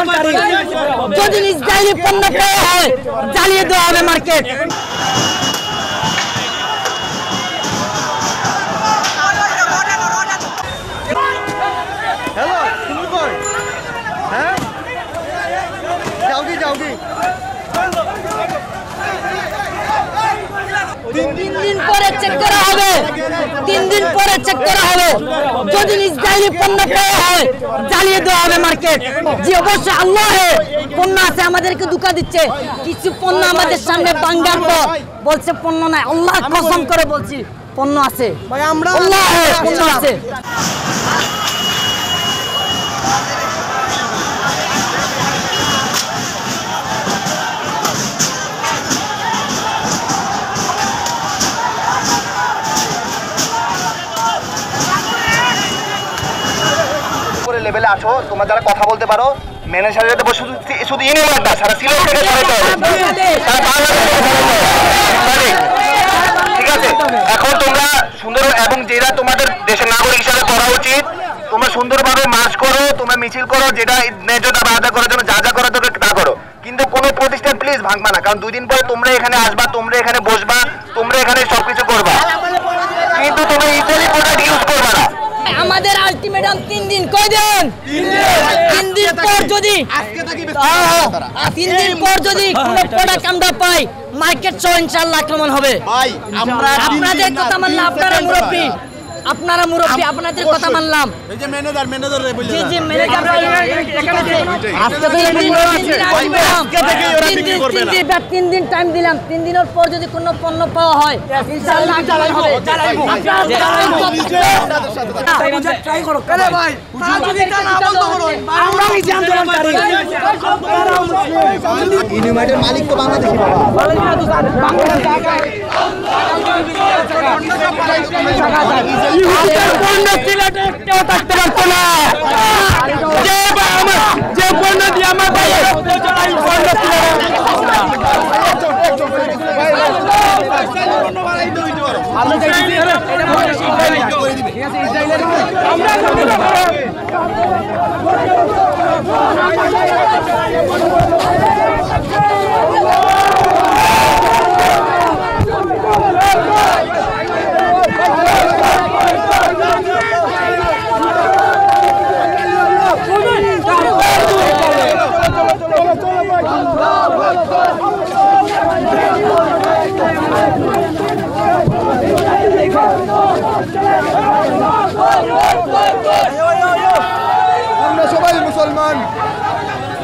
আন্দোলনকারী যদি ইসরায়েলি পণ্য পাওয়া হয় জ্বালিয়ে দেওয়া হবে মার্কেট। তিন দিন পরে চেক করা হবে, 3 দিন পরে চেক করা হবে। যদি ইসরায়েলি পণ্য পাওয়া হয় জ্বালিয়ে দেওয়া হবে মার্কেট। জি অবশ্যই আল্লাহ পণ্য আছে, আমাদেরকে ধোঁকা দিচ্ছে। কিছু পণ্য আমাদের সামনে বাঙ্গার পর বলছে পণ্য নাই, আল্লাহ কসম করে বলছি পণ্য আছে, আল্লাহ পণ্য আছে। লেভেলে আসো, তোমরা যারা কথা বলতে পারো ম্যানেজারের সাথে বসে শুধু ইউনিয়ন না সারা সিলেট থেকে সরাইতে হবে, ঠিক আছে? এখন তোমরা সুন্দর এবং যেটা তোমাদের দেশের নাগরিক হিসাবে করা উচিত, তোমরা সুন্দরভাবে মার্চ করো, তোমরা মিছিল করো, যেটা ন্যায্য দাবি আদায় করার জন্য যা যা করা দরকার তা করো, কিন্তু কোনো প্রতিষ্ঠান প্লিজ ভাঙবা না। কারণ 2 দিন পরে তোমরা এখানে আসবা, তোমরা এখানে বসবা, তোমরা এখানে সবকিছু করবা, কিন্তু তোমরা ইসরায়েলি প্রোডাক্ট ইউজ করবা না। আমাদের আলটিমেটাম 3 দিন, কই দেন 3 দিন পর যদি 3 দিন পর যদি কোনো প্রোডাক্ট আমরা পাই মার্কেট সহ ইনশাআল্লাহ আক্রমণ হবে। ভাই আমরা আপনাদের কথা মানলাম, আপনারা মুরব্বী আপনাদের কথা মানলাম। এই যে ম্যানেজার রে বললেন, জি জি ম্যানেজার আজকে থেকে ওরা বিক্রি করবে না। 3 দিন টাইম দিলাম, 3 দিনের পর যদি কোনো পণ্য পাওয়া হয় ইনশাআল্লাহ চালাইবো। ট্রাই করো করে ভাই, তারা যদি এটা না বন্ধ করো আমরা এই আন্দোলনকারী। ইউনিমাইটের মালিক তো বাংলাদেশী বাবা, বাংলাদেশ জায়গা পণ্য সিলেটে একটাও থাকতে পারতো না। যে পণ্য দিয়ে আমার